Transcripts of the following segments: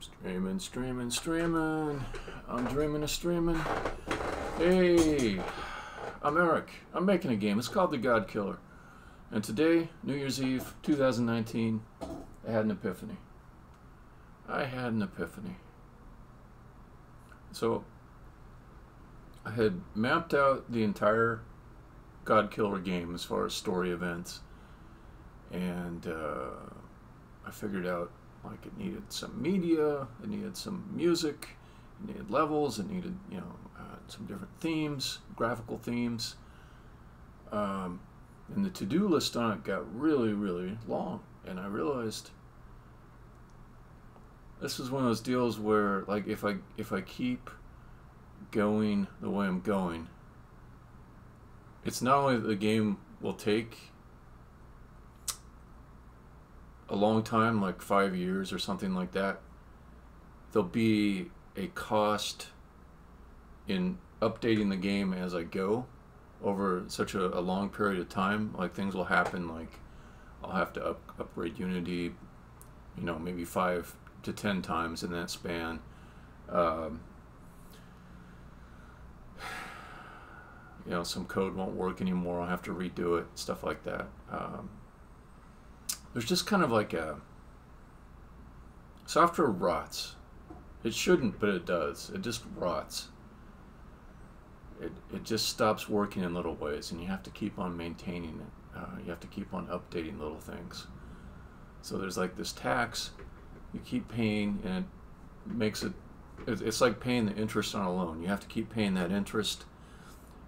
Streaming, streaming, streaming. I'm dreaming of streaming. Hey, I'm Eric. I'm making a game. It's called the Godkiller. And today, New Year's Eve, 2019, I had an epiphany. So, I had mapped out the entire Godkiller game as far as story events. And I figured out like it needed some media, it needed some music, it needed levels, it needed, you know, some different themes, graphical themes. And the to-do list on it got really, really long. And I realized this is one of those deals where, like, if I keep going the way I'm going, it's not only that the game will take a long time, like 5 years or something like that, there'll be a cost in updating the game as I go over such a long period of time. Like, things will happen, like I'll have to upgrade Unity, you know, maybe 5 to 10 times in that span. You know, some code won't work anymore, I'll have to redo it, stuff like that. There's just kind of like a software rots. It shouldn't, but it does. It just rots. It just stops working in little ways, and you have to keep on maintaining it. You have to keep on updating little things. So there's like this tax you keep paying, and it makes it, it's like paying the interest on a loan. You have to keep paying that interest,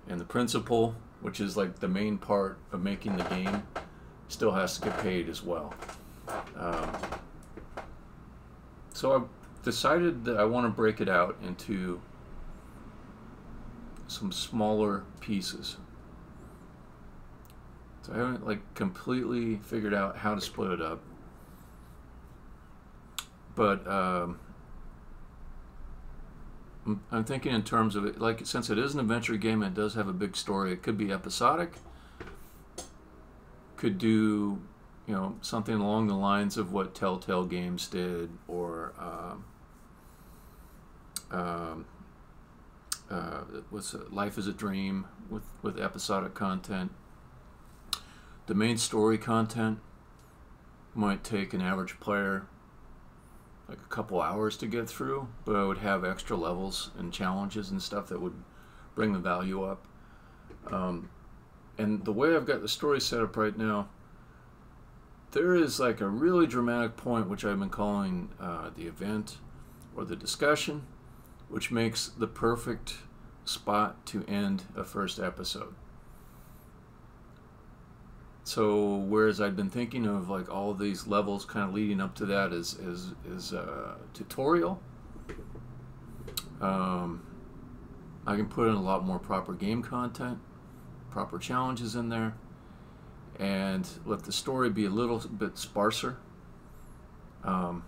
and the principal, which is like the main part of making the game, still has to get paid as well. So I've decided that I want to break it out into some smaller pieces. So I haven't like completely figured out how to split it up, but I'm thinking in terms of it, like, since it is an adventure game and it does have a big story, it could be episodic. Could do, you know, something along the lines of what Telltale Games did, or what's it, Life is a Dream with episodic content. The main story content might take an average player like a couple hours to get through, but I would have extra levels and challenges and stuff that would bring the value up. And the way I've got the story set up right now, there is like a really dramatic point, which I've been calling the event or the discussion, which makes the perfect spot to end a first episode. So whereas I've been thinking of like all of these levels kind of leading up to that as tutorial, I can put in a lot more proper game content, proper challenges in there, and let the story be a little bit sparser. And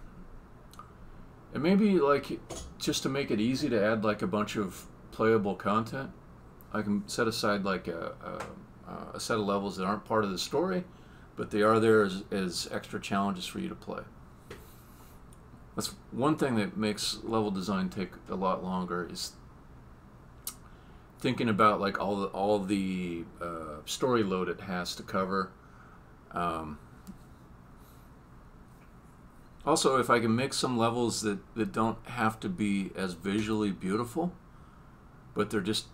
maybe, like, just to make it easy to add like a bunch of playable content, I can set aside like a set of levels that aren't part of the story, but they are there as extra challenges for you to play. That's one thing that makes level design take a lot longer, is thinking about like all the story load it has to cover. Also, if I can make some levels that don't have to be as visually beautiful, but they're just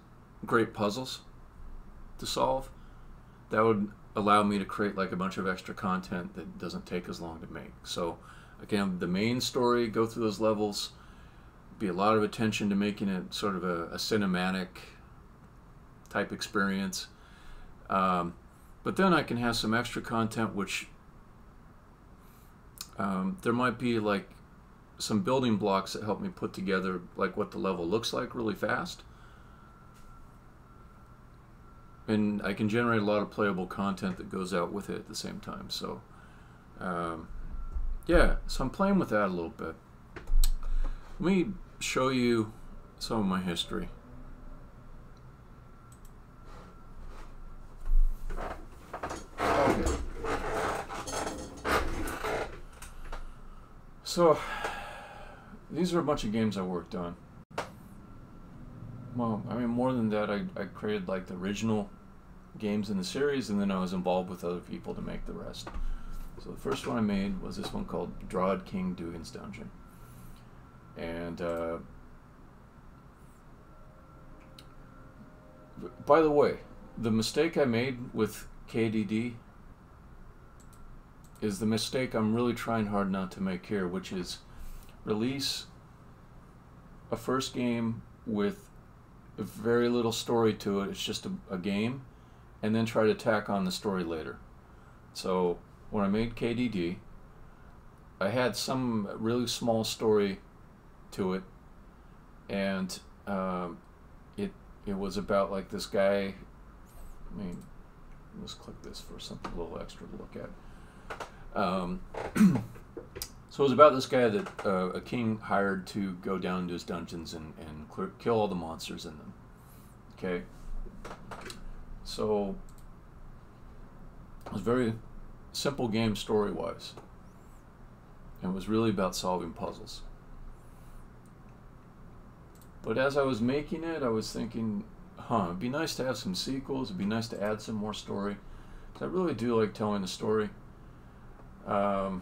great puzzles to solve, that would allow me to create like a bunch of extra content that doesn't take as long to make. So again, the main story, go through those levels, be a lot of attention to making it sort of a cinematic type experience, but then I can have some extra content, which there might be like some building blocks that help me put together like what the level looks like really fast, and I can generate a lot of playable content that goes out with it at the same time. So yeah, so I'm playing with that a little bit. Let me show you some of my history. So these are a bunch of games I worked on. Well, I mean, more than that, I created like the original games in the series, and then I was involved with other people to make the rest. So the first one I made was this one called DROD King Dugan's Dungeon. And by the way, the mistake I made with KDD is the mistake I'm really trying hard not to make here, which is release a first game with very little story to it. It's just a game, and then try to tack on the story later. So when I made KDD, I had some really small story to it, and it was about like this guy. I mean, let's click this for something a little extra to look at. So it was about this guy that a king hired to go down into his dungeons and kill all the monsters in them. Okay, so it was a very simple game story-wise, and it was really about solving puzzles. But as I was making it, I was thinking, it'd be nice to have some sequels. It'd be nice to add some more story. 'Cause I really do like telling the story. I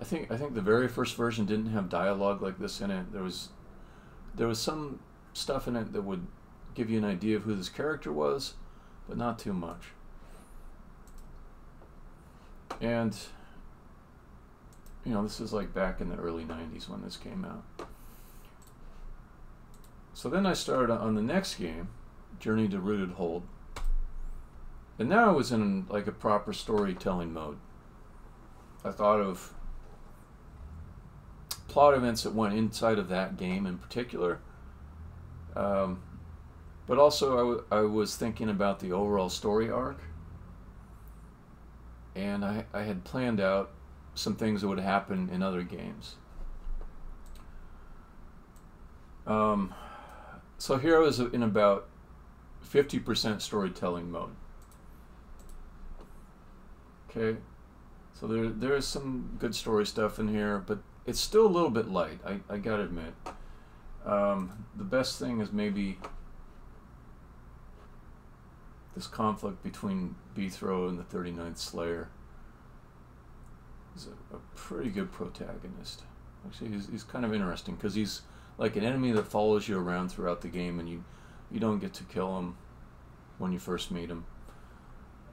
think the very first version didn't have dialogue like this in it. There was some stuff in it that would give you an idea of who this character was, but not too much. And you know, this is like back in the early 90s when this came out. So then I started on the next game, Journey to Rooted Hold. And now I was in like a proper storytelling mode. I thought of plot events that went inside of that game in particular. But also I was thinking about the overall story arc. And I had planned out some things that would happen in other games. So here I was in about 50% storytelling mode. Okay, so there's some good story stuff in here, but it's still a little bit light, I gotta admit. The best thing is maybe this conflict between Beathrow and the 39th Slayer. He's a pretty good protagonist. Actually, he's kind of interesting because he's like an enemy that follows you around throughout the game, and you don't get to kill him when you first meet him,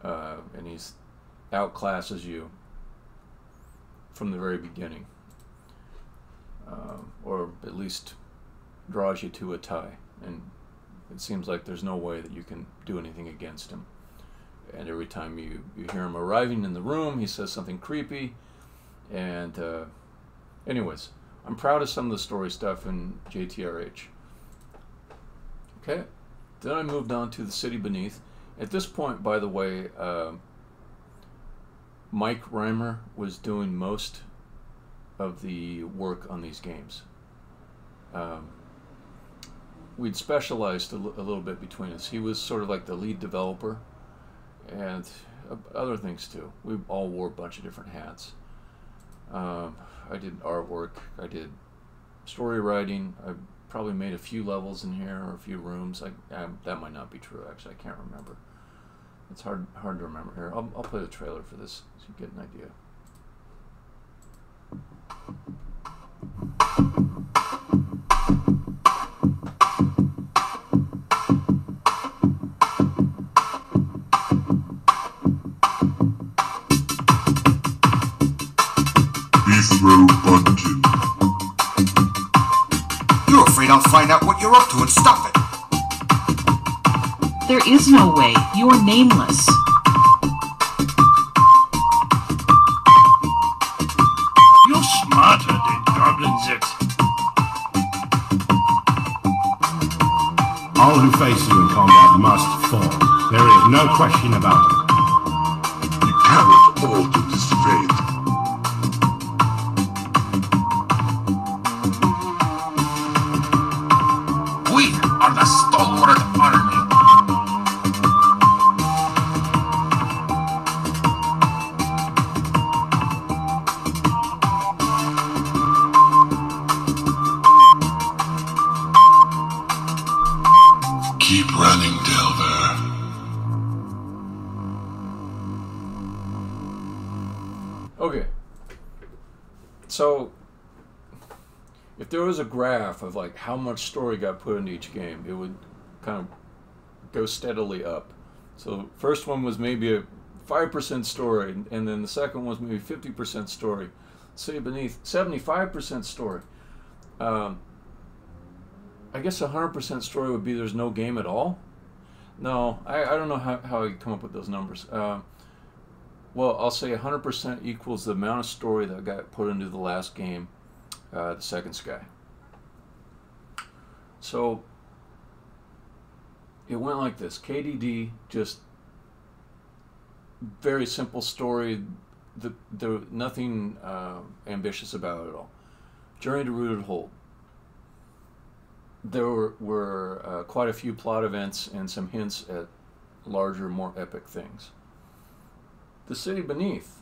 and he's outclasses you from the very beginning, or at least draws you to a tie, and it seems like there's no way that you can do anything against him. And every time you hear him arriving in the room, he says something creepy. And anyways, I'm proud of some of the story stuff in JTRH. Okay, then I moved on to The City Beneath. At this point, by the way, Mike Reimer was doing most of the work on these games. We'd specialized a little bit between us. He was sort of like the lead developer, and other things too. We all wore a bunch of different hats. I did artwork, I did story writing, I probably made a few levels in here, or a few rooms. That might not be true, actually, I can't remember. It's hard to remember here. I'll play the trailer for this so you get an idea. Dungeon. You're afraid I'll find out what you're up to and stop it. There is no way. You are nameless. You're smarter than goblins it. All who face you in combat must fall. There is no question about it. You cannot alter this fate. We are the stalwart army. Okay. So, if there was a graph of like how much story got put into each game, it would kind of go steadily up. So, first one was maybe a 5% story, and then the second one was maybe 50% story. City Beneath, 75% story. I guess 100% story would be there's no game at all. No, I don't know how I come up with those numbers. Well, I'll say 100% equals the amount of story that got put into the last game, the Second Sky. So it went like this. KDD, just very simple story. There nothing ambitious about it at all. Journey to Rooted Hold. There were quite a few plot events and some hints at larger, more epic things. The City Beneath,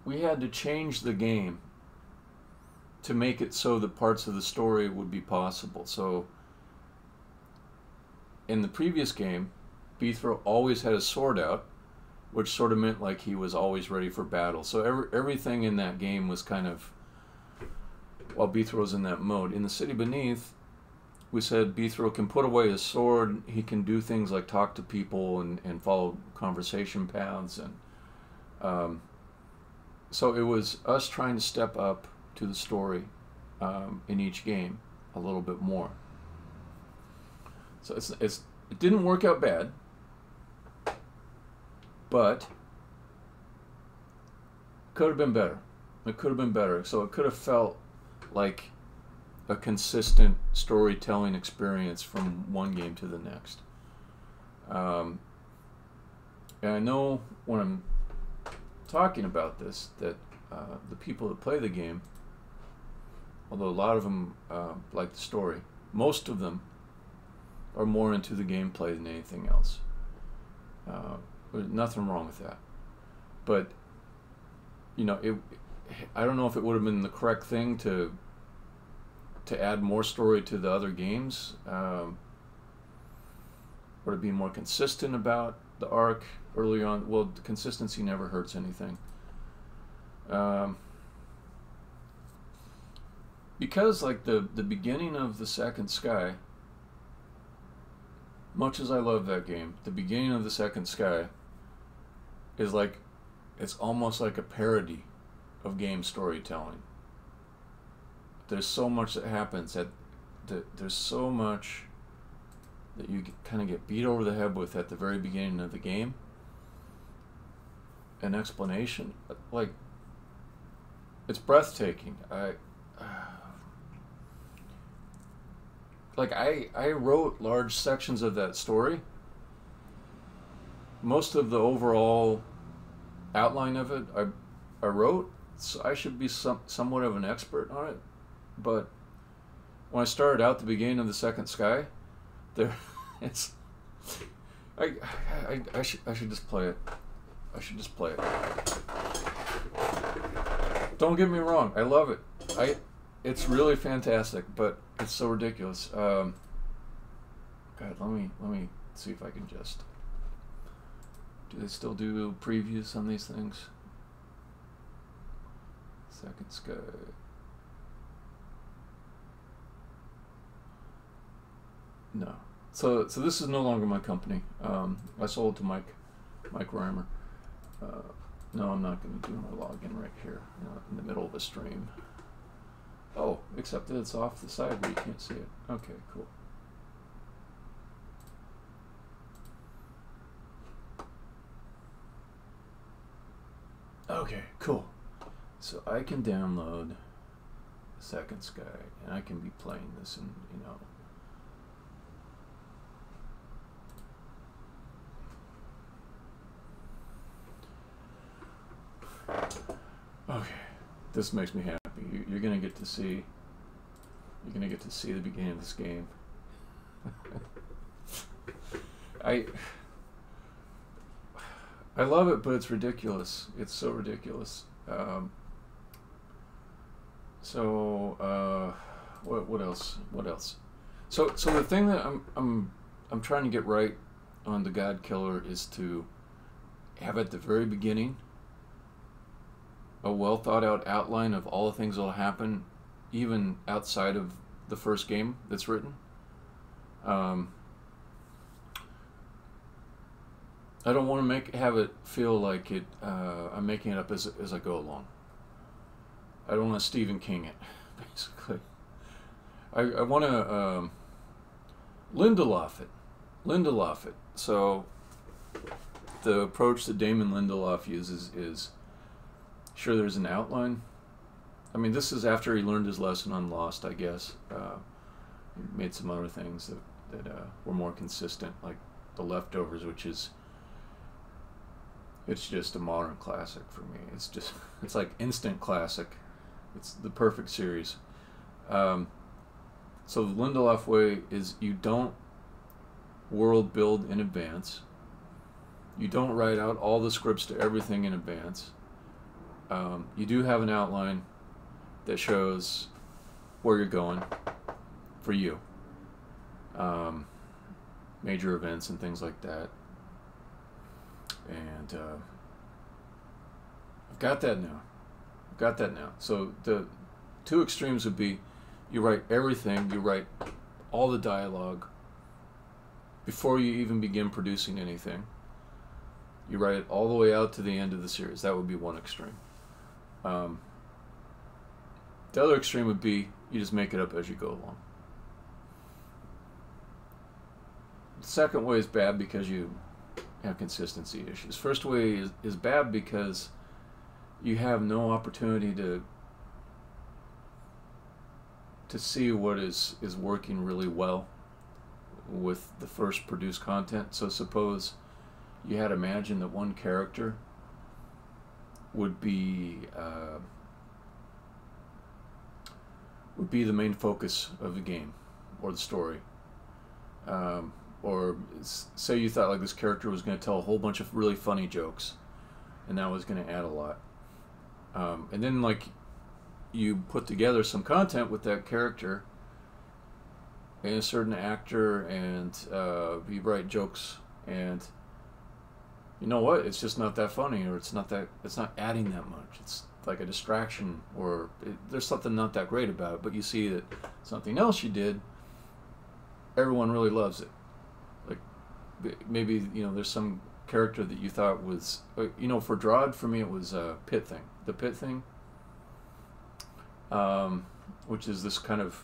we had to change the game to make it so that parts of the story would be possible. So in the previous game, Beethro always had his sword out, which sort of meant like he was always ready for battle. So everything in that game was kind of, while Beethro was in that mode. In the City Beneath, we said Beethro can put away his sword, he can do things like talk to people and follow conversation paths. And so it was us trying to step up to the story in each game a little bit more. So it didn't work out bad, but could have been better. It could have been better. So it could have felt like a consistent storytelling experience from one game to the next. And I know when I'm talking about this that the people that play the game, although a lot of them like the story, most of them are more into the gameplay than anything else. There's nothing wrong with that. But, you know, I don't know if it would have been the correct thing to add more story to the other games, or to be more consistent about the arc early on. Well, the consistency never hurts anything. Because like the beginning of the Second Sky, much as I love that game, the beginning of the Second Sky is like, it's almost like a parody of game storytelling. There's so much that happens there's so much that you kind of get beat over the head with at the very beginning of the game. An explanation, like, it's breathtaking. I wrote large sections of that story. Most of the overall outline of it I wrote, so I should be somewhat of an expert on it. But when I started out the beginning of the Second Sky, I should just play it. I should just play it. Don't get me wrong, I love it. It's really fantastic, but it's so ridiculous. God, let me see if I can just. Do they still do previews on these things? Second Sky. No. So this is no longer my company. I sold to Mike Reimer. No, I'm not going to do my login right here in the middle of a stream. Oh, except that it's off the side where you can't see it. Okay, cool. Okay, cool. So I can download Second Sky, and I can be playing this, and okay, this makes me happy. You're gonna get to see. You're gonna get to see the beginning of this game. I love it, but it's ridiculous. It's so ridiculous. What else? What else? So the thing that I'm trying to get right on the Godkiller is to have at the very beginning a well thought out outline of all the things that'll happen, even outside of the first game that's written. I don't want to have it feel like I'm making it up as I go along. I don't want to Stephen King it, basically. I want to Lindelof it. So the approach that Damon Lindelof uses is, sure, there's an outline. I mean, this is after he learned his lesson on Lost, I guess. He made some other things that were more consistent, like The Leftovers, which is, it's just a modern classic for me. It's like instant classic. It's the perfect series. So the Lindelof way is you don't world build in advance. You don't write out all the scripts to everything in advance. You do have an outline that shows where you're going for you. Major events and things like that. And I've got that now. So the two extremes would be, you write everything, you write all the dialogue before you even begin producing anything. You write it all the way out to the end of the series. That would be one extreme. The other extreme would be, you just make it up as you go along. The second way is bad because you have consistency issues. First way is bad because you have no opportunity to see what is working really well with the first produced content. So suppose you had imagined that one character would be the main focus of the game or the story. Or say you thought like this character was going to tell a whole bunch of really funny jokes, and that was going to add a lot. And then like you put together some content with that character and a certain actor, and you write jokes, and you know what? It's just not that funny, or it's not adding that much. It's like a distraction, or there's something not that great about it. But you see that something else you did, everyone really loves it. Like maybe there's some character that you thought was for DROD, for me it was Pit Thing. The Pit Thing, which is this kind of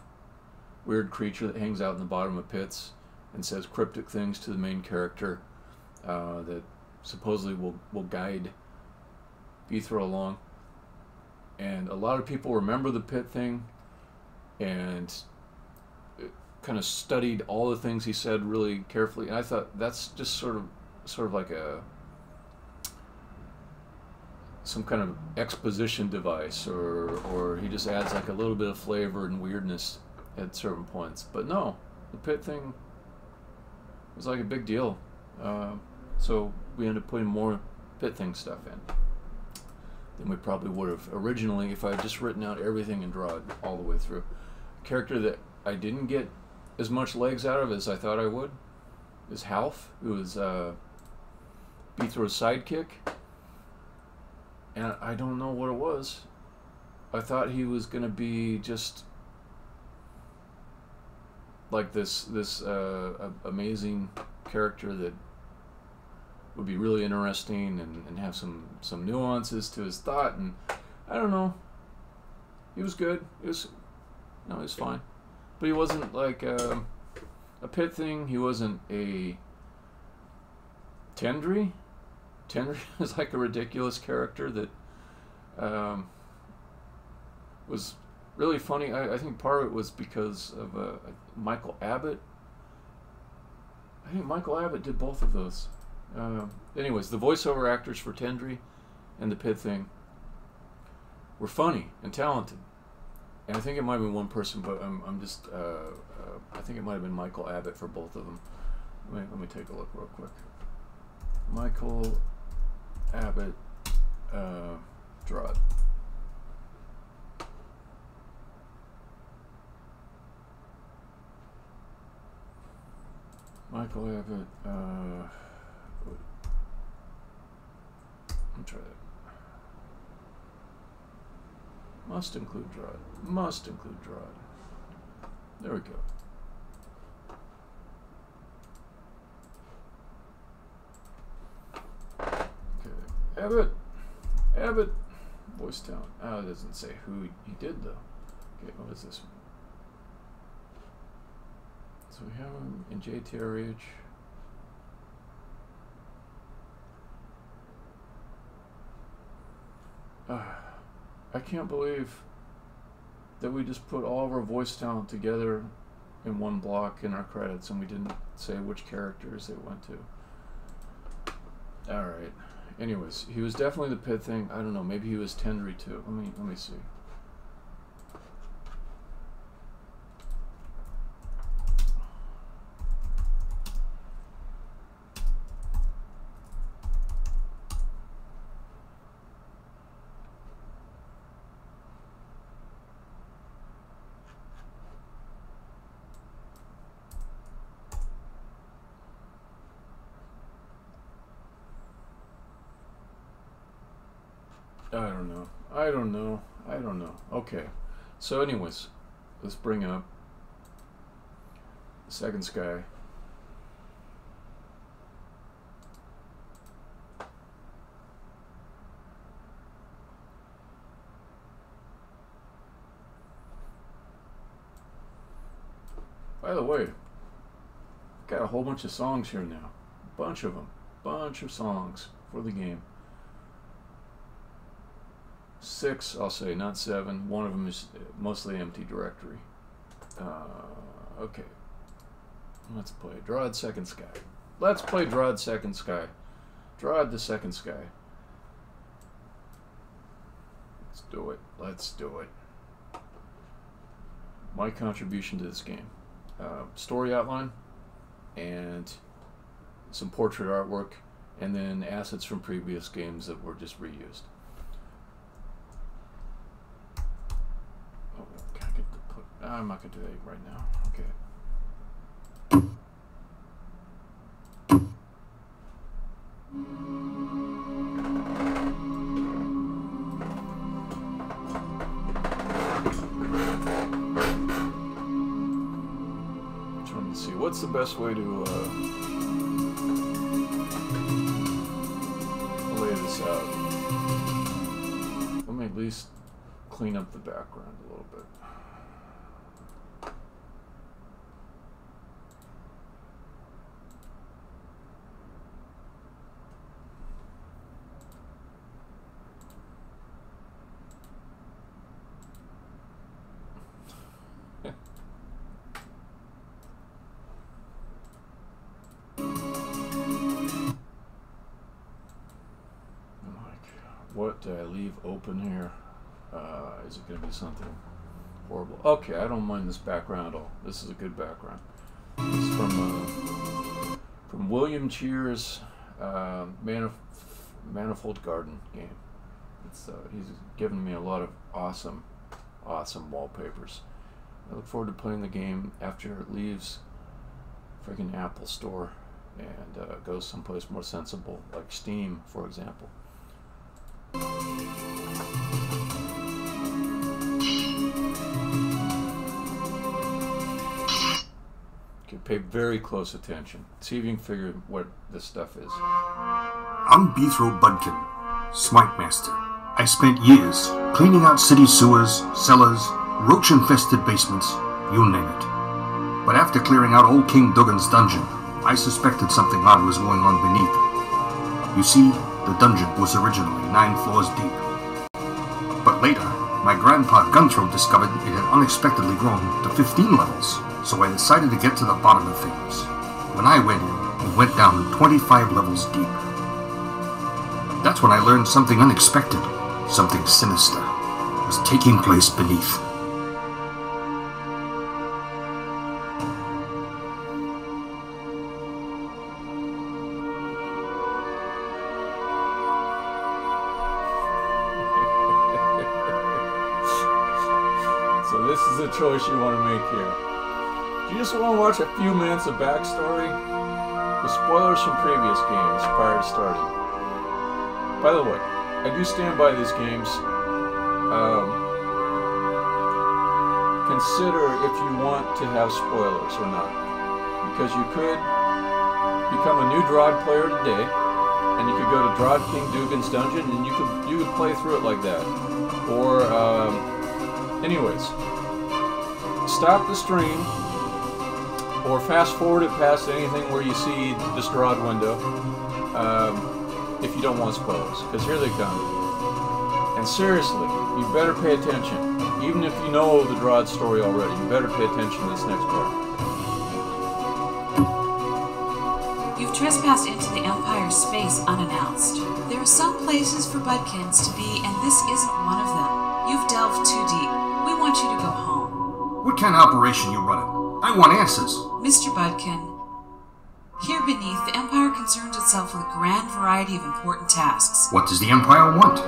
weird creature that hangs out in the bottom of pits and says cryptic things to the main character that supposedly will guide Beethro along. And a lot of people remember the Pit Thing and kind of studied all the things he said really carefully. And I thought that's just sort of like some kind of exposition device, or he just adds like a little bit of flavor and weirdness at certain points. But no, the Pit Thing was like a big deal. So we ended up putting more Pit Thing stuff in than we probably would have originally if I had just written out everything in DROD all the way through. A character that I didn't get as much legs out of as I thought I would is Half, who is Beethro's sidekick. And I don't know what it was. I thought he was going to be just like this amazing character that would be really interesting and have some nuances to his thought, and I don't know. He was good. He was fine, but he wasn't like a Pit Thing. He wasn't a Tendry. Tendry is like a ridiculous character that was really funny. I think part of it was because of Michael Abbott. I think Michael Abbott did both of those. Anyways, the voiceover actors for Tendry and the Pit Thing were funny and talented. And I think it might have been one person, but I'm just I think it might have been Michael Abbott for both of them. Let me take a look real quick. Michael Abbott, DROD. Michael Abbott, let me try that. Must include DROD. Must include DROD. There we go. Abbott, Abbott, voice talent. Oh, it doesn't say who he did though. Okay, what is this one? So we have him in JTRH. I can't believe that we just put all of our voice talent together in one block in our credits, and we didn't say which characters they went to. All right. Anyways, he was definitely the pit thing. I don't know. Maybe he was Tendry too. Let me see. I don't know. Okay. So anyways, let's bring up the second sky. By the way, got a whole bunch of songs here now. Bunch of them. Bunch of songs for the game. 6, I'll say, not 7. One of them is mostly empty directory. Okay. Let's play DROD Second Sky. Let's play DROD Second Sky. DROD the Second Sky. Let's do it. Let's do it. My contribution to this game. Story outline and some portrait artwork, and then assets from previous games that were just reused. I'm not going to do that right now. Okay. I'm trying to see what's the best way to lay this out. Let me at least clean up the background a little bit. What did I leave open here? Is it going to be something horrible? Okay, I don't mind this background at all. This is a good background. It's from William Cheer's Manifold Garden game. He's given me a lot of awesome wallpapers. I look forward to playing the game after it leaves freaking Apple Store and goes someplace more sensible, like Steam, for example. Okay, pay very close attention. See if you can figure what this stuff is. I'm Beethro Budkin, Smite Master. I spent years cleaning out city sewers, cellars, roach-infested basements, you name it. But after clearing out old King Duggan's dungeon, I suspected something odd was going on beneath. You see, the dungeon was originally 9 floors deep. But later, my grandpa Gunthroat discovered it had unexpectedly grown to 15 levels, so I decided to get to the bottom of things. When I went in, it went down 25 levels deep. That's when I learned something unexpected, something sinister, was taking place beneath. Choice you want to make here. Do you just want to watch a few minutes of backstory with spoilers from previous games prior to starting? By the way, I do stand by these games. consider if you want to have spoilers or not. Because you could become a new DROD player today, and you could go to DROD King Dugan's dungeon, and you could play through it like that. Or, anyways, stop the stream, or fast forward it past anything where you see this DROD window, if you don't want spoilers, because here they come. And seriously, you better pay attention. Even if you know the DROD story already, you better pay attention to this next part. You've trespassed into the Empire's space unannounced. There are some places for Budkins to be, and this isn't one of them. You've delved too deep. We want you to go home. What kind of operation you running? I want answers. Mr. Budkin, here beneath, the Empire concerns itself with a grand variety of important tasks. What does the Empire want?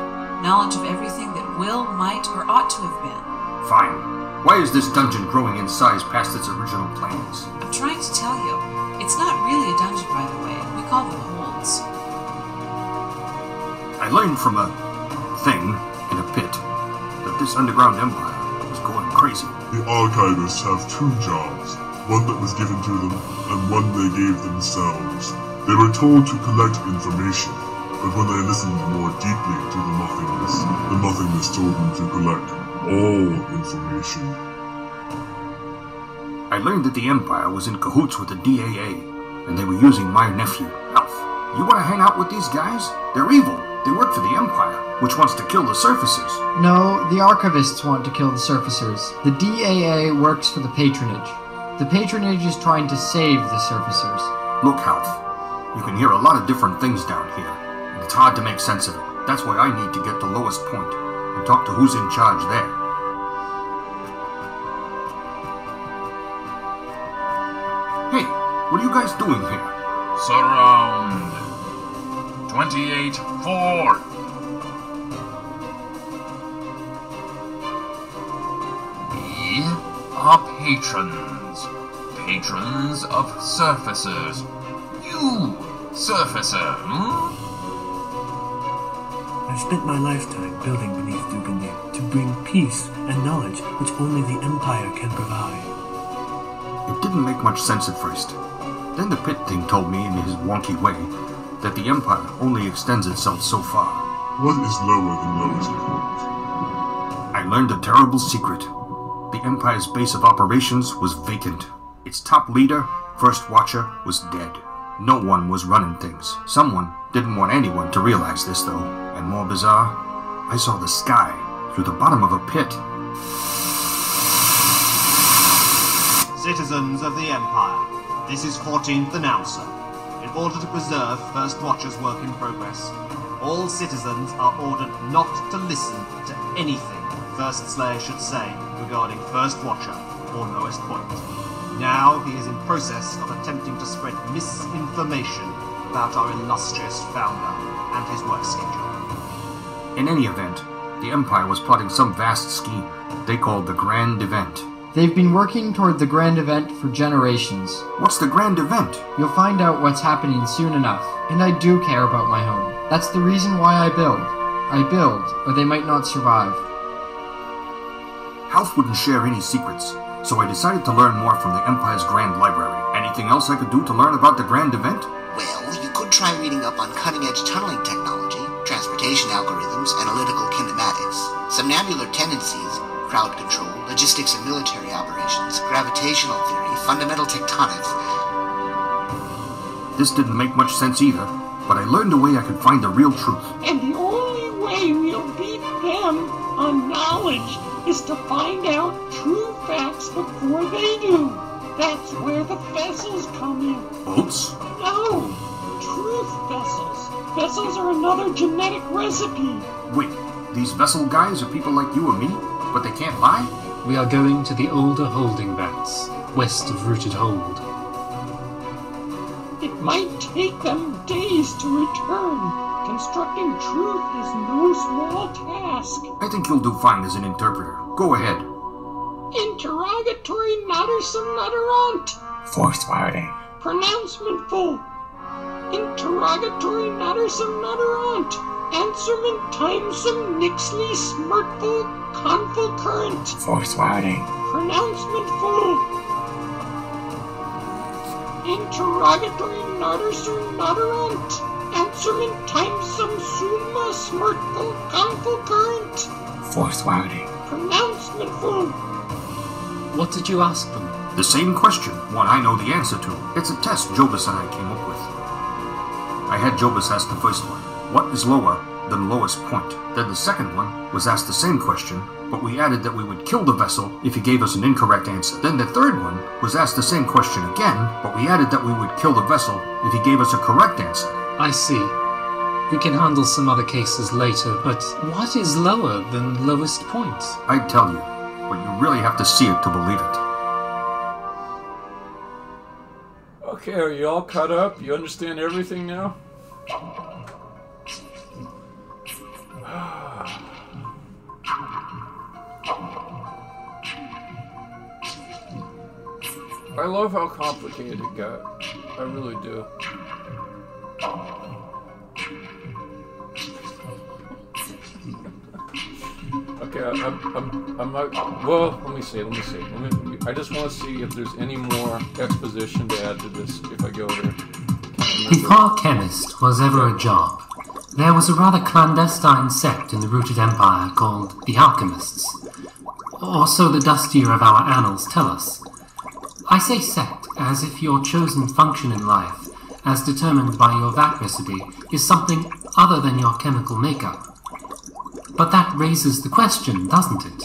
Knowledge of everything that will, might, or ought to have been. Fine. Why is this dungeon growing in size past its original plans? I'm trying to tell you. It's not really a dungeon, by the way. We call them holds. I learned from a thing in a pit that this underground empire is going crazy. The archivists have two jobs, one that was given to them and one they gave themselves. They were told to collect information, but when they listened more deeply to the nothingness told them to collect all information. I learned that the Empire was in cahoots with the DAA, and they were using my nephew, Alf. You want to hang out with these guys? They're evil. They work for the Empire, which wants to kill the surfacers. No, the archivists want to kill the surfacers. The DAA works for the patronage. The patronage is trying to save the surfacers. Look, Alf, you can hear a lot of different things down here, and it's hard to make sense of it. That's why I need to get the lowest point and talk to who's in charge there. Hey, what are you guys doing here? Surround. 28-4. We are patrons. Patrons of surfacers. You, surfacer, I've spent my lifetime building beneath Duganev to bring peace and knowledge which only the Empire can provide. It didn't make much sense at first. Then the pit thing told me in his wonky way that the Empire only extends itself so far. What is lower than lowest point? I learned a terrible secret. The Empire's base of operations was vacant. Its top leader, First Watcher, was dead. No one was running things. Someone didn't want anyone to realize this, though. And more bizarre, I saw the sky through the bottom of a pit. Citizens of the Empire, this is 14th Announcer. In order to preserve First Watcher's work in progress, all citizens are ordered not to listen to anything First Slayer should say regarding First Watcher or Lowest Point. Now he is in process of attempting to spread misinformation about our illustrious founder and his work schedule. In any event, the Empire was plotting some vast scheme they called the Grand Event. They've been working toward the Grand Event for generations. What's the Grand Event? You'll find out what's happening soon enough. And I do care about my home. That's the reason why I build. I build, or they might not survive. Half wouldn't share any secrets, so I decided to learn more from the Empire's Grand Library. Anything else I could do to learn about the Grand Event? Well, you could try reading up on cutting-edge tunneling technology, transportation algorithms, analytical kinematics, somnambular tendencies, crowd control, logistics and military operations, gravitational theory, fundamental tectonics. This didn't make much sense either, but I learned a way I could find the real truth. And the only way we'll beat them on knowledge is to find out true facts before they do. That's where the vessels come in. Boats? No, truth vessels. Vessels are another genetic recipe. Wait, these vessel guys are people like you or me, but they can't lie? We are going to the older holding vats, west of Rooted Hold. It might take them days to return. Constructing truth is no small task. I think you'll do fine as an interpreter. Go ahead. Interrogatory nuttersome nutterant. Force-firing. Pronouncement full. Interrogatory nuttersome nutterant. Answerman timesome Nixley smirtful conful current. Force wording. Pronouncement full. Interrogatory nardersur nodderant. Answerman timesome summa smirtful conful current. Force wording. Pronouncement full. What did you ask them? The same question, one I know the answer to. It's a test Jobus and I came up with. I had Jobus ask the first one, what is lower than lowest point? Then the second one was asked the same question, but we added that we would kill the vessel if he gave us an incorrect answer. Then the third one was asked the same question again, but we added that we would kill the vessel if he gave us a correct answer. I see. We can handle some other cases later, but what is lower than lowest point? I'd tell you, but you really have to see it to believe it. Okay, are you all caught up? You understand everything now? I love how complicated it got. I really do. Okay, I'm not. Well, let me see. I just want to see if there's any more exposition to add to this if I go there. Before chemist was ever a job, there was a rather clandestine sect in the Rooted Empire called the Alchemists. Or so the dustier of our annals tell us. I say sect as if your chosen function in life, as determined by your vat recipe, is something other than your chemical makeup. But that raises the question, doesn't it?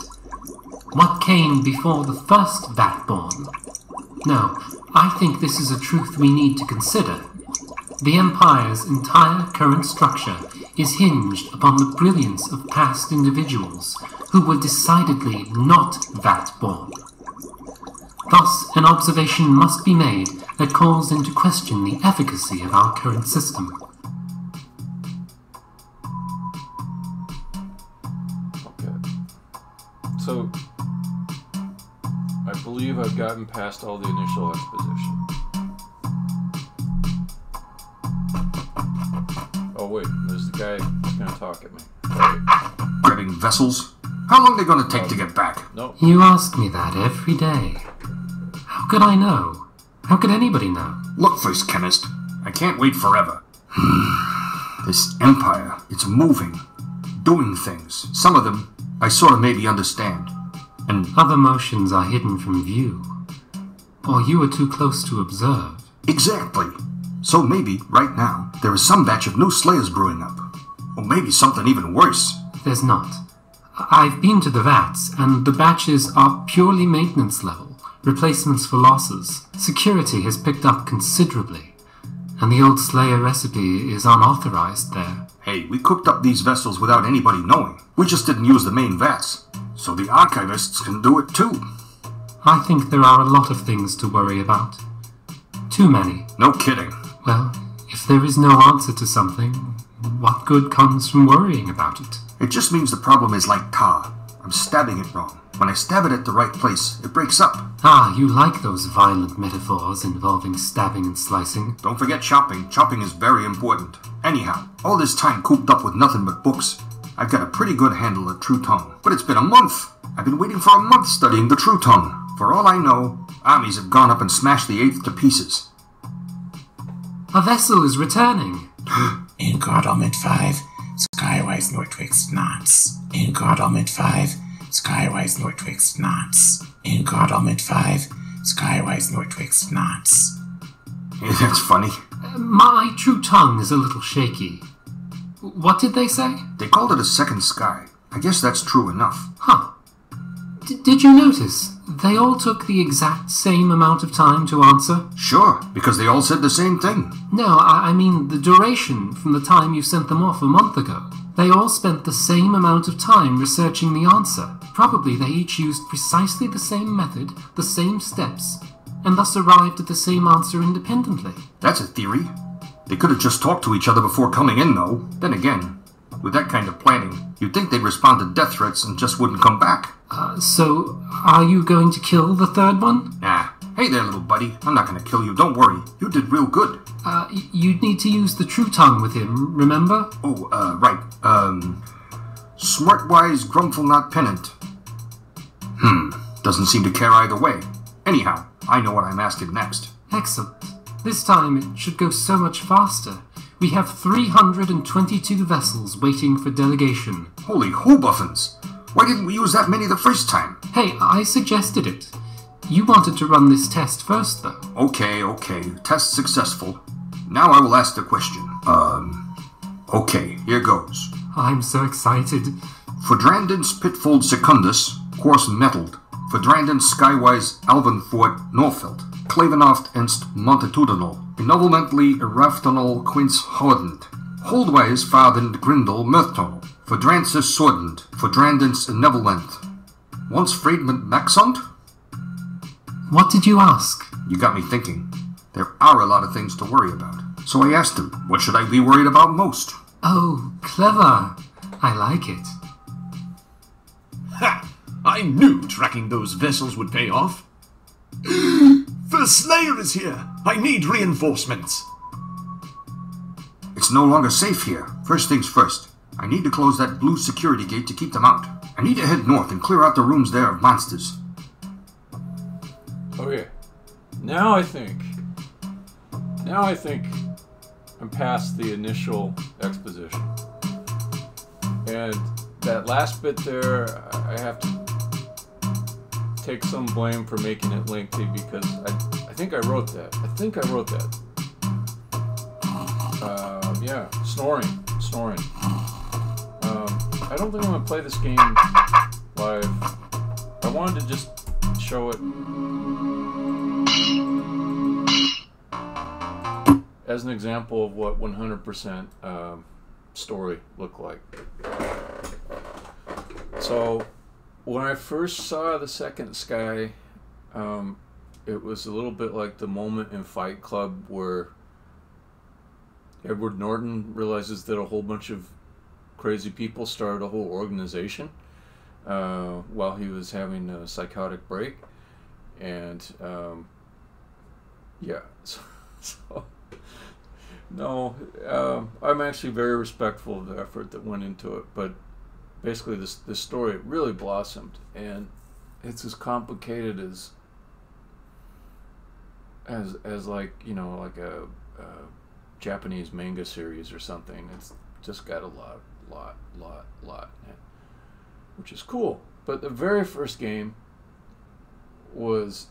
What came before the first vat-born? No, I think this is a truth we need to consider. The Empire's entire current structure is hinged upon the brilliance of past individuals who were decidedly not vat-born. Thus, an observation must be made that calls into question the efficacy of our current system. So, I believe I've gotten past all the initial exposition. Oh wait, there's the guy who's going to talk at me. Right. Grabbing vessels? How long are they going to take to get back? No. You ask me that every day. How could I know? How could anybody know? Look first, chemist. I can't wait forever. This empire, it's moving, doing things. Some of them I sort of maybe understand. And other motions are hidden from view. Or you are too close to observe. Exactly. So maybe, right now, there is some batch of new slayers brewing up. Or maybe something even worse. There's not. I've been to the vats, and the batches are purely maintenance level, replacements for losses. Security has picked up considerably, and the old slayer recipe is unauthorized there. Hey, we cooked up these vessels without anybody knowing. We just didn't use the main vats. So the archivists can do it too. I think there are a lot of things to worry about. Too many. No kidding. Well, if there is no answer to something, what good comes from worrying about it? It just means the problem is like tar. I'm stabbing it wrong. When I stab it at the right place, it breaks up. Ah, you like those violent metaphors involving stabbing and slicing. Don't forget chopping. Chopping is very important. Anyhow, all this time cooped up with nothing but books. I've got a pretty good handle at True Tongue. But it's been a month. I've been waiting for a month studying the True Tongue. For all I know, armies have gone up and smashed the 8th to pieces. A vessel is returning. In God Omid 5, Skywise Nortwixt Knots. In God Omid 5, Skywise Nortwixt Knots. In God Omid 5, Skywise Nortwixt Knots. Yeah, that's funny. My True Tongue is a little shaky. What did they say? They called it a second sky. I guess that's true enough. Huh. Did you notice? They all took the exact same amount of time to answer? Sure, because they all said the same thing. No, I mean the duration from the time you sent them off a month ago. They all spent the same amount of time researching the answer. Probably they each used precisely the same method, the same steps, and thus arrived at the same answer independently. That's a theory. They could have just talked to each other before coming in, though. Then again, with that kind of planning, you'd think they'd respond to death threats and just wouldn't come back. So, are you going to kill the third one? Nah, Hey there, little buddy. I'm not gonna kill you. Don't worry. You did real good. You'd need to use the true tongue with him, remember? Oh, right. Smartwise, grumful, not pennant. Doesn't seem to care either way. Anyhow, I know what I'm asking next. Excellent. This time it should go so much faster. We have 322 vessels waiting for delegation. Holy hobuffins! Why didn't we use that many the first time? Hey, I suggested it. You wanted to run this test first, though. Okay. Test successful. Now I will ask the question. Okay, here goes. I'm so excited. Fordrandens Pitfold Secundus, course mettled. Fordrandens Skywise Alvenfort Norfeld. Clavenoft enst Montitudinal. Benovelmently Eraftonal Quince Hordent. Holdwise Fardend Grindel Mirthtonal. Fordrancis Swordent. Fordrandens Nevelent. Once Friedman Maxont? What did you ask? You got me thinking. There are a lot of things to worry about. So I asked him, what should I be worried about most? Oh, clever. I like it. Ha! I knew tracking those vessels would pay off. The Slayer is here. I need reinforcements. It's no longer safe here. First things first. I need to close that blue security gate to keep them out. I need to head north and clear out the rooms there of monsters. Okay. Now I think I'm past the initial exposition. And that last bit there, I have to take some blame for making it lengthy because I think I wrote that. Yeah, snoring. I don't think I'm going to play this game live. I wanted to just show it as an example of what 100% story looked like. So when I first saw the second sky, it was a little bit like the moment in Fight Club where Edward Norton realizes that a whole bunch of crazy people started a whole organization while he was having a psychotic break. And yeah, so no, I'm actually very respectful of the effort that went into it, but basically this story really blossomed, and it's as complicated as like, you know, like a Japanese manga series or something. It's just got a lot in it, which is cool. But the very first game was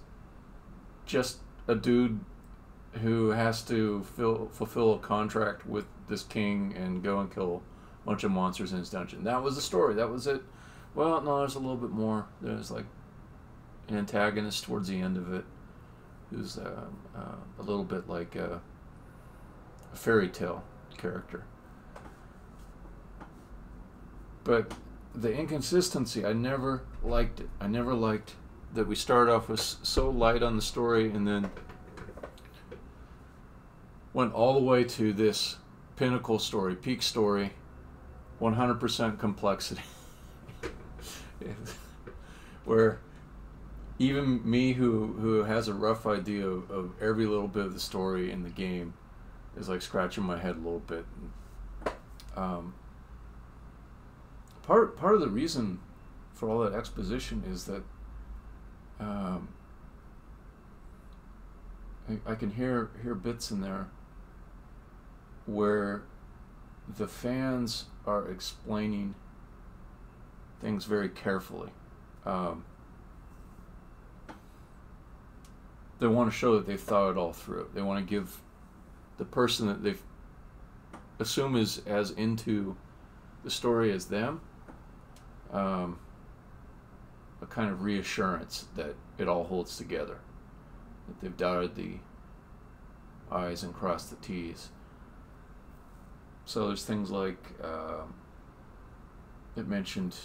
just a dude who has to fulfill a contract with this king and go and kill a bunch of monsters in his dungeon. That was the story. That was it. Well, no, there's a little bit more. There's like an antagonist towards the end of it who's a little bit like a fairy tale character. But the inconsistency, I never liked it. I never liked that we started off with so light on the story and then went all the way to this pinnacle story, peak story, 100% complexity. Where even me who has a rough idea of every little bit of the story in the game is like scratching my head a little bit. Part of the reason for all that exposition is that I can hear bits in there where the fans are explaining things very carefully. They want to show that they've thought it all through. They want to give the person that they assume is as into the story as them a kind of reassurance that it all holds together, that they've dotted the I's and crossed the T's. So there's things like it mentioned.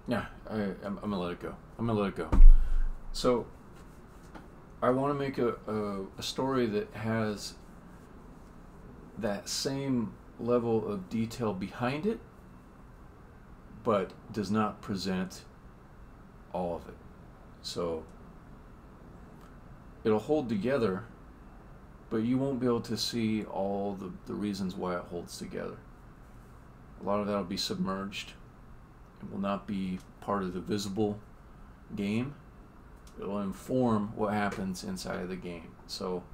Yeah, I'm gonna let it go. So I want to make a story that has that same level of detail behind it, but does not present all of it. So it'll hold together, but you won't be able to see all the reasons why it holds together. A lot of that will be submerged. It will not be part of the visible game. It will inform what happens inside of the game. So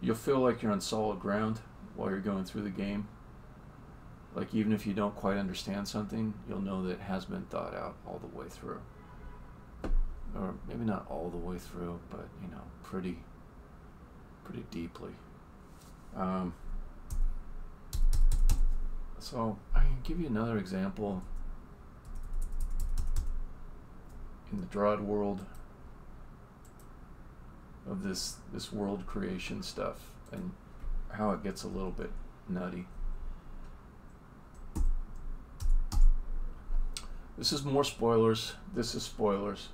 you'll feel like you're on solid ground while you're going through the game. Like, even if you don't quite understand something, you'll know that it has been thought out all the way through. Or maybe not all the way through, but, you know, pretty deeply. So I can give you another example in the DROD world of this world creation stuff and how it gets a little bit nutty. This is more spoilers. This is spoilers.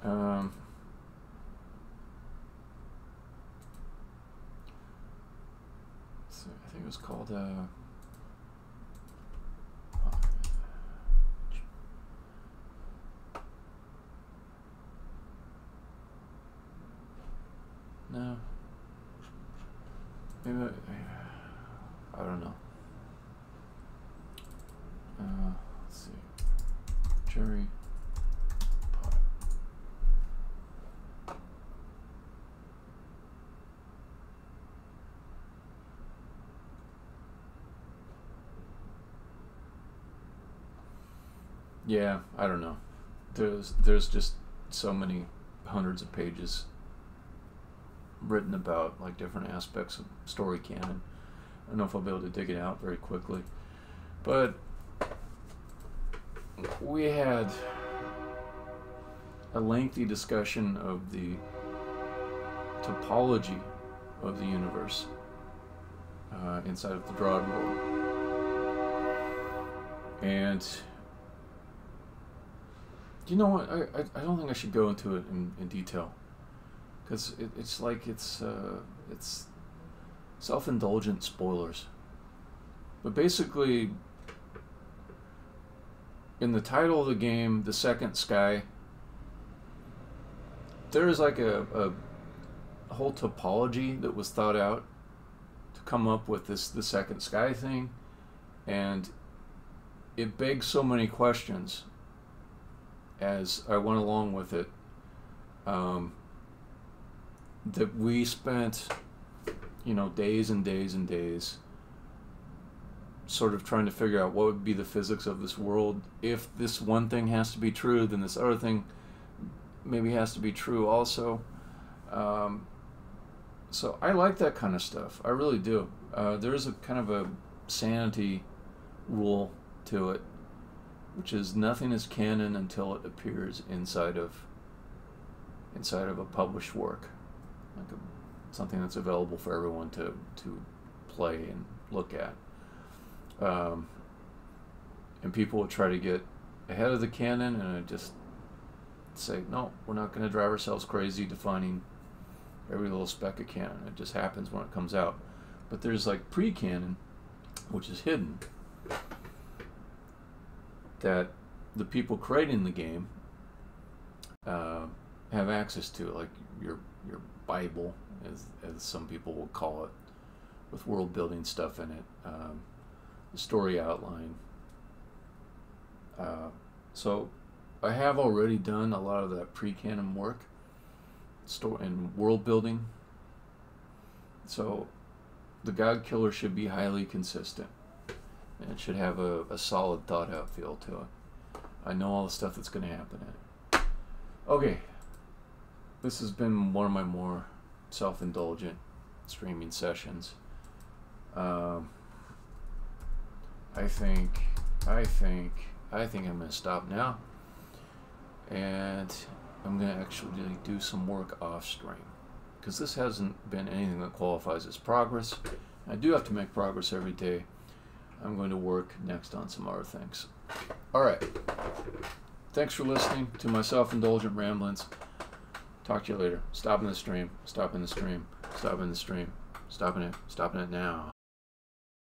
I think it was called no, maybe I don't know. Let's see. Cherry pie. Yeah, I don't know. There's just so many hundreds of pages written about like different aspects of story canon. I don't know if I'll be able to dig it out very quickly, but we had a lengthy discussion of the topology of the universe inside of the DROD world, and you know what? I don't think I should go into it in detail, because it's like it's self-indulgent spoilers. But basically, in the title of the game, The Second Sky, there is like a whole topology that was thought out to come up with the second sky thing, and it begs so many questions as I went along with it, that we spent, you know, days and days and days sort of trying to figure out what would be the physics of this world. If this one thing has to be true, then this other thing maybe has to be true also. So I like that kind of stuff. I really do. There is a kind of a sanity rule to it, which is nothing is canon until it appears inside of a published work, like something that's available for everyone to play and look at. And people will try to get ahead of the canon and just say, no, we're not going to drive ourselves crazy defining every little speck of canon. It just happens when it comes out. But there's like pre-canon, which is hidden, that the people creating the game have access to, like your Bible, as some people will call it, with world building stuff in it, the story outline. So I have already done a lot of that pre-canon work, and world building. So the Godkiller should be highly consistent, and it should have a solid thought out feel to it. I know all the stuff that's going to happen in it. Okay, this has been one of my more self-indulgent streaming sessions. I think I'm going to stop now, and I'm going to actually do some work off stream, because this hasn't been anything that qualifies as progress. I do have to make progress every day. I'm going to work next on some other things. Alright, thanks for listening to my self-indulgent ramblings. Talk to you later. Stopping the stream, stopping the stream, stopping the stream, stopping it now.